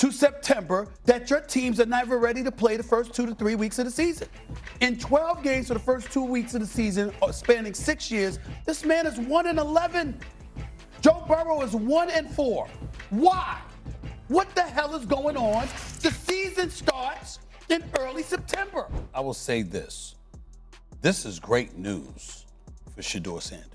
to September that your teams are never ready to play the first 2 to 3 weeks of the season. In 12 games for the first 2 weeks of the season, spanning 6 years, this man is 1-11. Joe Burrow is 1-4. Why? What the hell is going on? The season starts in early September. I will say this. This is great news for ShedeurSanders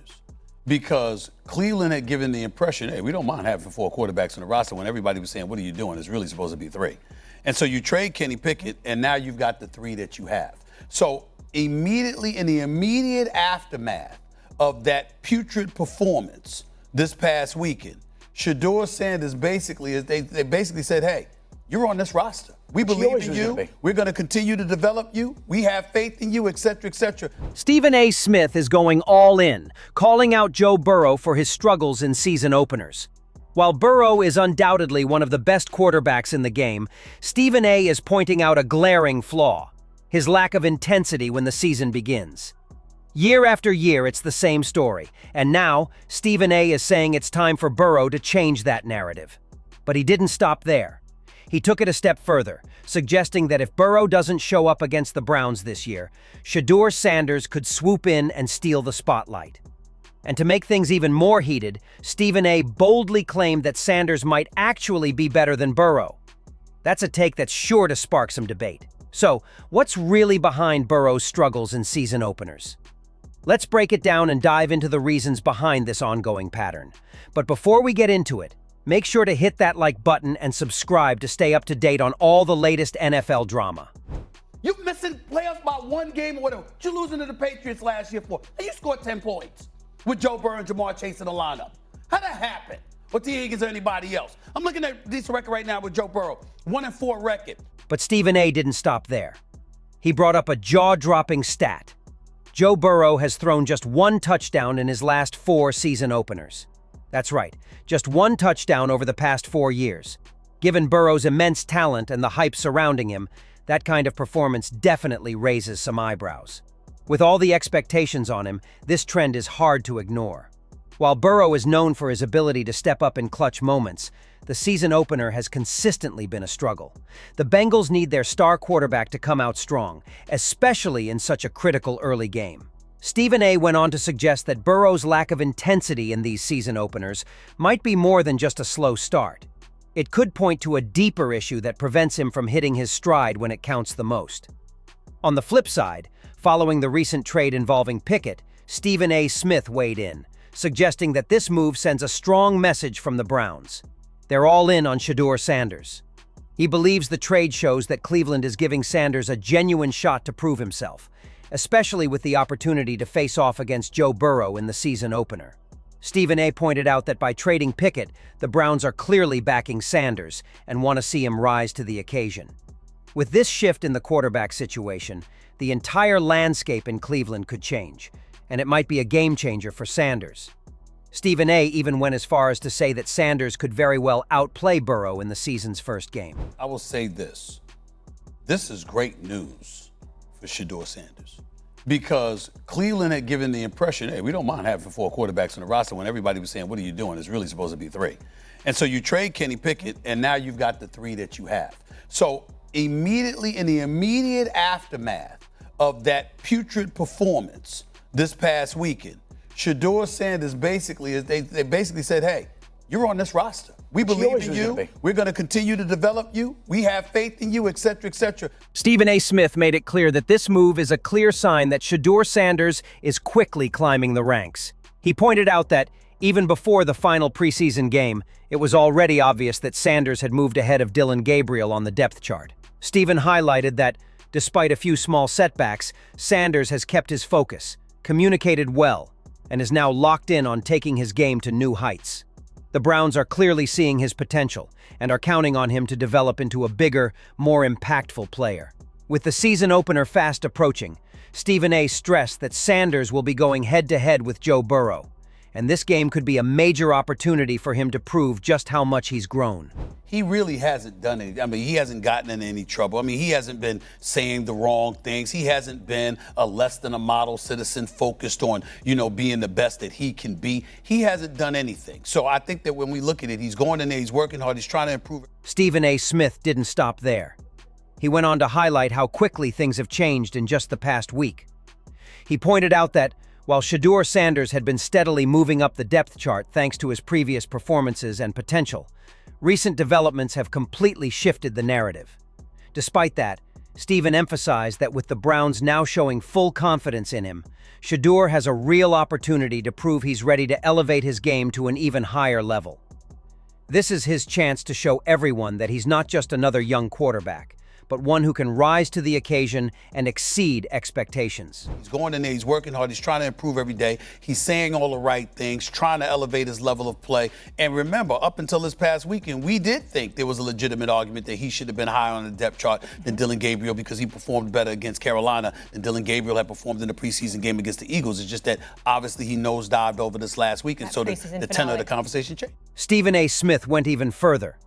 because Cleveland had given the impression, hey, we don't mind having 4 quarterbacks on the roster when everybody was saying, what are you doing? It's really supposed to be 3. And so you trade Kenny Pickett, and now you've got the 3 that you have. So immediately, in the immediate aftermath of that putrid performance this past weekend, ShedeurSanders basically, they basically said, hey, you're on this roster. We believe in you. We're going to continue to develop you. We have faith in you, et cetera, et cetera. Stephen A. Smith is going all in, calling out Joe Burrow for his struggles in season openers. While Burrow is undoubtedly one of the best quarterbacks in the game, Stephen A. is pointing out a glaring flaw: his lack of intensity when the season begins. Year after year, it's the same story, and now Stephen A. is saying it's time for Burrow to change that narrative. But he didn't stop there. He took it a step further, suggesting that if Burrow doesn't show up against the Browns this year, ShedeurSanders could swoop in and steal the spotlight. And to make things even more heated, Stephen A. boldly claimed that Sanders might actually be better than Burrow. That's a take that's sure to spark some debate. So, what's really behind Burrow's struggles in season openers? Let's break it down and dive into the reasons behind this ongoing pattern. But before we get into it, make sure to hit that like button and subscribe to stay up to date on all the latest NFL drama. You missing playoffs by 1 game or whatever. You losing to the Patriots last year for, and you scored 10 points with Joe Burrow and Jamar Chase in the lineup. How'd that happen? Or T. Higgins or anybody else? I'm looking at this record right now with Joe Burrow, 1-4 record. But Stephen A. didn't stop there. He brought up a jaw-dropping stat. Joe Burrow has thrown just 1 touchdown in his last 4 season openers. That's right, just 1 touchdown over the past 4 years. Given Burrow's immense talent and the hype surrounding him, that kind of performance definitely raises some eyebrows. With all the expectations on him, this trend is hard to ignore. While Burrow is known for his ability to step up in clutch moments, the season opener has consistently been a struggle. The Bengals need their star quarterback to come out strong, especially in such a critical early game. Stephen A. went on to suggest that Burrow's lack of intensity in these season openers might be more than just a slow start. It could point to a deeper issue that prevents him from hitting his stride when it counts the most. On the flip side, following the recent trade involving Pickett, Stephen A. Smith weighed in, suggesting that this move sends a strong message from the Browns. They're all in on ShedeurSanders. He believes the trade shows that Cleveland is giving Sanders a genuine shot to prove himself, especially with the opportunity to face off against Joe Burrow in the season opener. Stephen A. pointed out that by trading Pickett, the Browns are clearly backing Sanders and want to see him rise to the occasion. With this shift in the quarterback situation, the entire landscape in Cleveland could change, and it might be a game-changer for Sanders. Stephen A. even went as far as to say that Sanders could very well outplay Burrow in the season's first game. I will say this. This is great news for ShedeurSanders because Cleveland had given the impression, hey, we don't mind having 4 quarterbacks on the roster when everybody was saying, what are you doing? It's really supposed to be 3. And so you trade Kenny Pickett, and now you've got the 3 that you have. So immediately, in the immediate aftermath of that putrid performance this past weekend, ShedeurSanders basically, they basically said, hey, you're on this roster. We believe in you. We're going to continue to develop you. We have faith in you, et cetera, et cetera. Stephen A. Smith made it clear that this move is a clear sign that ShedeurSanders is quickly climbing the ranks. He pointed out that, even before the final preseason game, it was already obvious that Sanders had moved ahead of Dylan Gabriel on the depth chart. Stephen highlighted that, despite a few small setbacks, Sanders has kept his focus, communicated well, and is now locked in on taking his game to new heights. The Browns are clearly seeing his potential and are counting on him to develop into a bigger, more impactful player. With the season opener fast approaching, Stephen A. stressed that Sanders will be going head-to-head with Joe Burrow, and this game could be a major opportunity for him to prove just how much he's grown. He really hasn't done it. I mean, he hasn't gotten in any trouble. I mean, he hasn't been saying the wrong things. He hasn't been a less than a model citizen focused on, being the best that he can be. He hasn't done anything. So I think that when we look at it, he's going in there, he's working hard, he's trying to improve. Stephen A. Smith didn't stop there. He went on to highlight how quickly things have changed in just the past week. He pointed out that while ShedeurSanders had been steadily moving up the depth chart thanks to his previous performances and potential, recent developments have completely shifted the narrative. Despite that, Stephen emphasized that with the Browns now showing full confidence in him, Shedeur has a real opportunity to prove he's ready to elevate his game to an even higher level. This is his chance to show everyone that he's not just another young quarterback, but one who can rise to the occasion and exceed expectations. He's going in there, he's working hard, he's trying to improve every day. He's saying all the right things, trying to elevate his level of play. And remember, up until this past weekend, we did think there was a legitimate argument that he should have been higher on the depth chart than Dillon Gabriel because he performed better against Carolina than Dillon Gabriel had performed in the preseason game against the Eagles. It's just that obviously he nosedived over this last week, and so the tenor of the conversation changed. Stephen A. Smith went even further,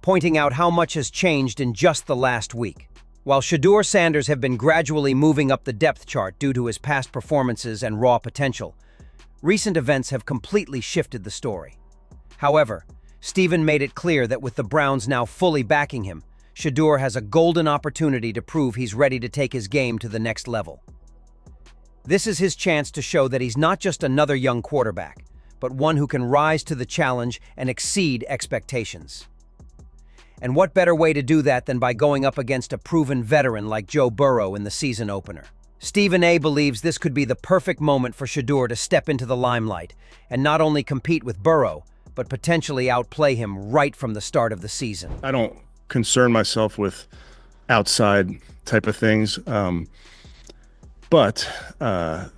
pointing out how much has changed in just the last week. While ShedeurSanders have been gradually moving up the depth chart due to his past performances and raw potential, recent events have completely shifted the story. However, Stephen made it clear that with the Browns now fully backing him, Shedeur has a golden opportunity to prove he's ready to take his game to the next level. This is his chance to show that he's not just another young quarterback, but one who can rise to the challenge and exceed expectations. And what better way to do that than by going up against a proven veteran like Joe Burrow in the season opener? Stephen A. believes this could be the perfect moment for Shedeur to step into the limelight and not only compete with Burrow, but potentially outplay him right from the start of the season. I don't concern myself with outside type of things, but I'm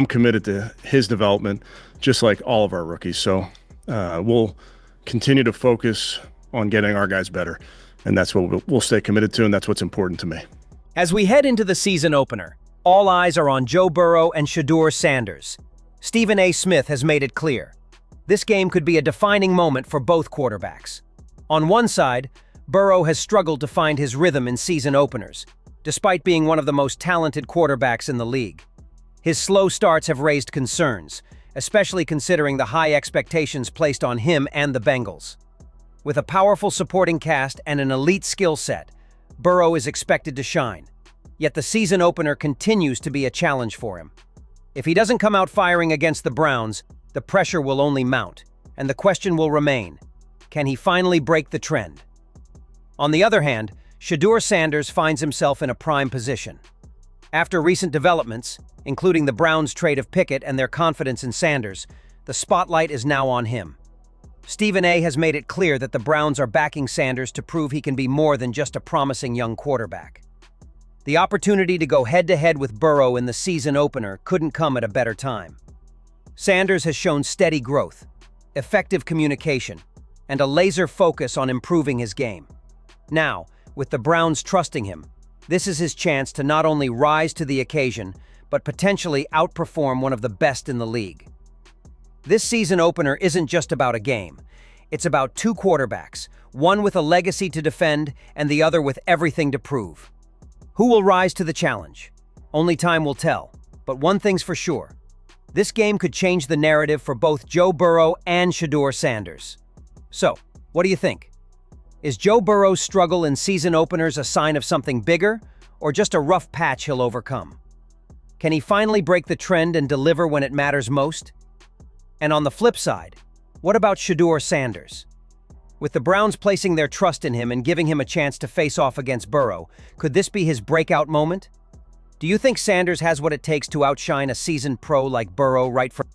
committed to his development, just like all of our rookies. So we'll continue to focus on getting our guys better. And that's what we'll stay committed to, and that's what's important to me. As we head into the season opener, all eyes are on Joe Burrow and ShedeurSanders. Stephen A. Smith has made it clear. This game could be a defining moment for both quarterbacks. On one side, Burrow has struggled to find his rhythm in season openers, despite being one of the most talented quarterbacks in the league. His slow starts have raised concerns, especially considering the high expectations placed on him and the Bengals. With a powerful supporting cast and an elite skill set, Burrow is expected to shine. Yet the season opener continues to be a challenge for him. If he doesn't come out firing against the Browns, the pressure will only mount, and the question will remain, can he finally break the trend? On the other hand, ShedeurSanders finds himself in a prime position. After recent developments, including the Browns' trade of Pickett and their confidence in Sanders, the spotlight is now on him. Stephen A. has made it clear that the Browns are backing Sanders to prove he can be more than just a promising young quarterback. The opportunity to go head-to-head with Burrow in the season opener couldn't come at a better time. Sanders has shown steady growth, effective communication, and a laser focus on improving his game. Now, with the Browns trusting him, this is his chance to not only rise to the occasion, but potentially outperform one of the best in the league. This season opener isn't just about a game. It's about two quarterbacks, one with a legacy to defend and the other with everything to prove. Who will rise to the challenge? Only time will tell. But one thing's for sure. This game could change the narrative for both Joe Burrow and ShedeurSanders. So, what do you think? Is Joe Burrow's struggle in season openers a sign of something bigger, or just a rough patch he'll overcome? Can he finally break the trend and deliver when it matters most? And on the flip side, what about ShedeurSanders? With the Browns placing their trust in him and giving him a chance to face off against Burrow, could this be his breakout moment? Do you think Sanders has what it takes to outshine a seasoned pro like Burrow right from